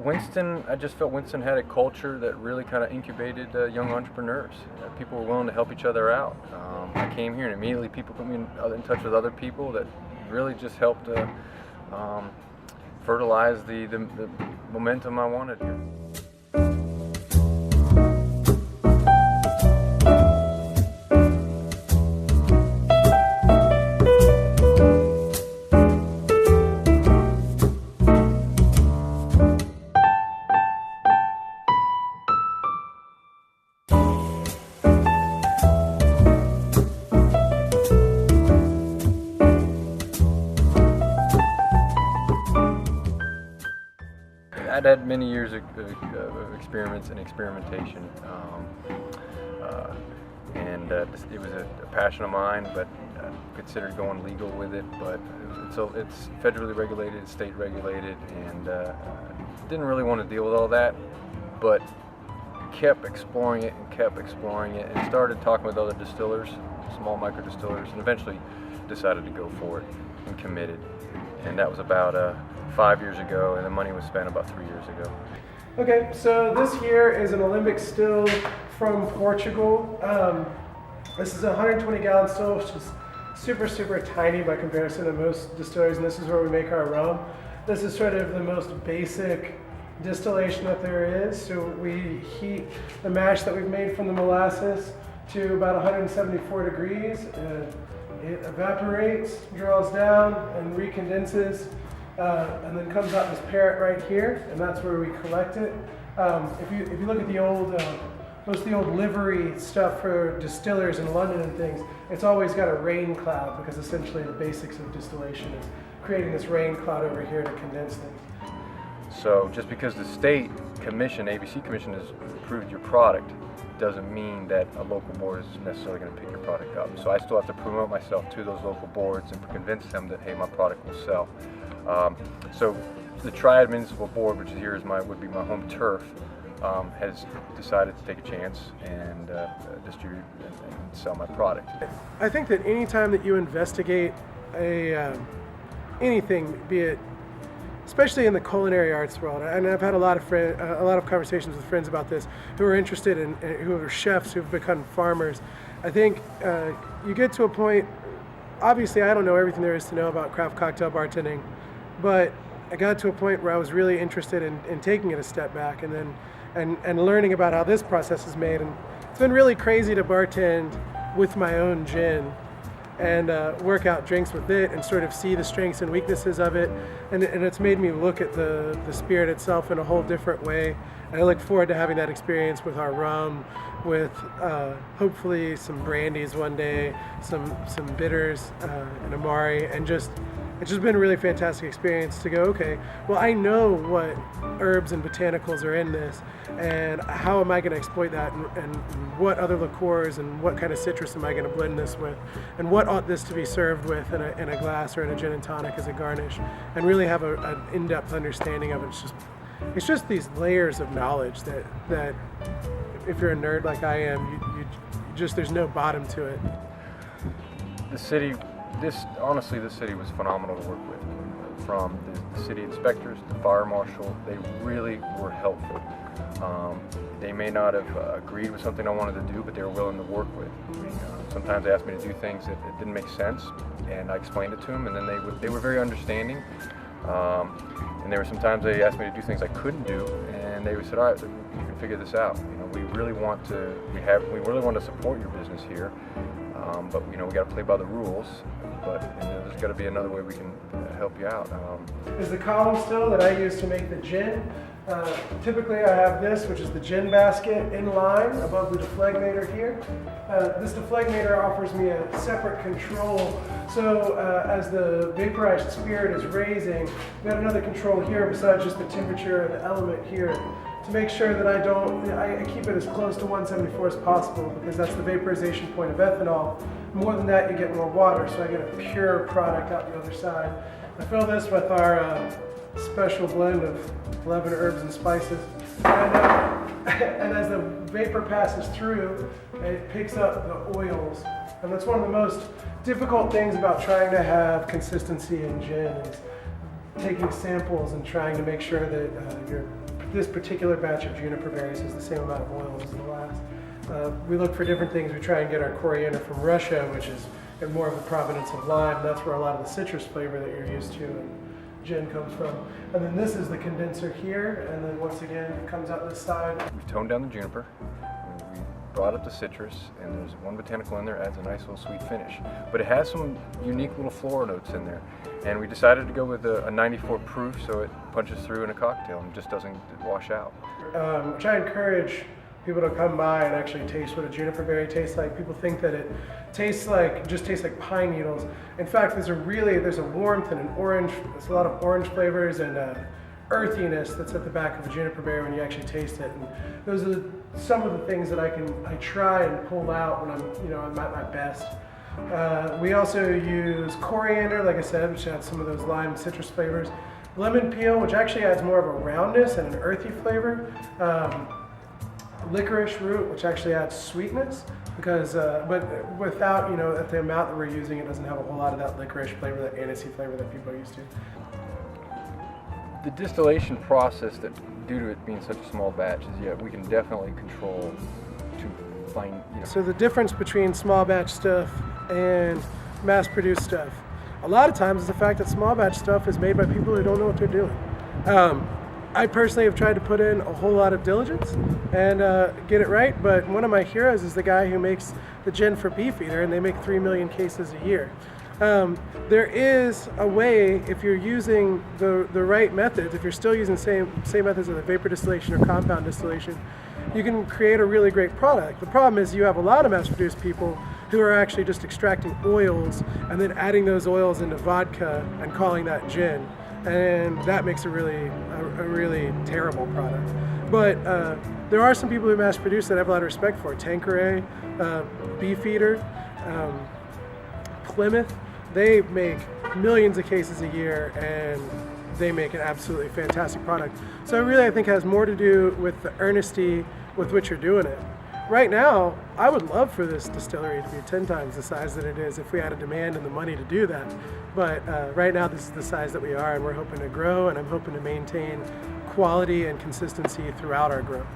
I just felt Winston had a culture that really kind of incubated young entrepreneurs. People were willing to help each other out. I came here and immediately people put me in touch with other people that really just helped fertilize the momentum I wanted here. I'd had many years of experiments and experimentation, and it was a passion of mine, but I considered going legal with it, but it's federally regulated, state regulated, and didn't really want to deal with all that, but kept exploring it and started talking with other distillers, small micro distillers, and eventually decided to go for it and committed. And that was about 5 years ago, and the money was spent about 3 years ago. Okay, so this here is an alembic still from Portugal. This is a 120-gallon still, which is super tiny by comparison to most distilleries, and this is where we make our rum. This is sort of the most basic distillation that there is. So we heat the mash that we've made from the molasses to about 174 degrees. It evaporates, draws down, and recondenses, and then comes out this parrot right here, and that's where we collect it. If you look at the old, most of the old livery stuff for distillers in London and things, it's always got a rain cloud, because essentially the basics of distillation is creating this rain cloud over here to condense things. So just because the state commission, ABC commission, has approved your product, doesn't mean that a local board is necessarily going to pick your product up. So I still have to promote myself to those local boards and convince them that, hey, my product will sell. So the Triad Municipal Board, which here would be my home turf, has decided to take a chance and distribute and sell my product. I think that any time that you investigate anything, be it especially in the culinary arts world, and I've had a lot of conversations with friends about this who are interested in, who are chefs who've become farmers. I think you get to a point, obviously I don't know everything there is to know about craft cocktail bartending, but I got to a point where I was really interested in taking it a step back and then and learning about how this process is made. And it's been really crazy to bartend with my own gin and work out drinks with it and sort of see the strengths and weaknesses of it. And it's made me look at the spirit itself in a whole different way. And I look forward to having that experience with our rum, with hopefully some brandies one day, some bitters, and Amari, and it's just been a really fantastic experience to go, okay, well, I know what herbs and botanicals are in this, and how am I going to exploit that, and what other liqueurs and what kind of citrus am I going to blend this with, and what ought this to be served with in a glass or in a gin and tonic as a garnish, and really have an in-depth understanding of it. It's just these layers of knowledge that if you're a nerd like I am, there's no bottom to it. This city was phenomenal to work with. From the city inspectors, the fire marshal, they really were helpful. They may not have agreed with something I wanted to do, but they were willing to work with. Sometimes they asked me to do things that didn't make sense, and I explained it to them, and then they were very understanding. And there were sometimes they asked me to do things I couldn't do, and they said, all right, you can figure this out. We really want to support your business here, but we got to play by the rules. But there's got to be another way we can help you out. Is the column still that I use to make the gin. Typically I have this, which is the gin basket, in line above the deflegnator here. This deflegnator offers me a separate control. So as the vaporized spirit is raising, we got another control here besides just the temperature of the element here, to make sure that I keep it as close to 174 as possible, because that's the vaporization point of ethanol. More than that, you get more water, so I get a pure product out the other side. I fill this with our special blend of 11 herbs and spices. And as the vapor passes through, it picks up the oils. And that's one of the most difficult things about trying to have consistency in gin, is taking samples and trying to make sure that this particular batch of juniper berries has the same amount of oil as the last. We look for different things. We try and get our coriander from Russia, which is in more of the provenance of lime. That's where a lot of the citrus flavor that you're used to and gin comes from. And then this is the condenser here, and then once again it comes out this side. We've toned down the juniper. We brought up the citrus, and there's one botanical in there, adds a nice little sweet finish. But it has some unique little floral notes in there. And we decided to go with a 94 proof, so it punches through in a cocktail and just doesn't wash out. Which I encourage people to come by and actually taste what a juniper berry tastes like. People think that it just tastes like pine needles. In fact, there's a warmth and an orange. There's a lot of orange flavors and earthiness that's at the back of a juniper berry when you actually taste it. And those are some of the things that I try and pull out when I'm at my best. We also use coriander, like I said, which adds some of those lime citrus flavors. Lemon peel, which actually adds more of a roundness and an earthy flavor. Licorice root, which actually adds sweetness, but without, at the amount that we're using, it doesn't have a whole lot of that licorice flavor, that anisey flavor that people are used to. The distillation process, that due to it being such a small batch, is we can definitely control to find. So the difference between small batch stuff and mass-produced stuff, a lot of times, is the fact that small batch stuff is made by people who don't know what they're doing. I personally have tried to put in a whole lot of diligence and get it right, but one of my heroes is the guy who makes the gin for Beefeater, and they make 3 million cases a year. There is a way, if you're using the right methods, if you're still using the same methods of the vapor distillation or compound distillation, you can create a really great product. The problem is you have a lot of mass-produced people who are actually just extracting oils and then adding those oils into vodka and calling that gin. And that makes a really terrible product. But there are some people who mass produce that I have a lot of respect for. Tanqueray, Beefeater, Plymouth, they make millions of cases a year and they make an absolutely fantastic product. So really, I think it has more to do with the earnesty with which you're doing it. Right now, I would love for this distillery to be 10 times the size that it is if we had a demand and the money to do that. But right now, this is the size that we are, and we're hoping to grow, and I'm hoping to maintain quality and consistency throughout our growth.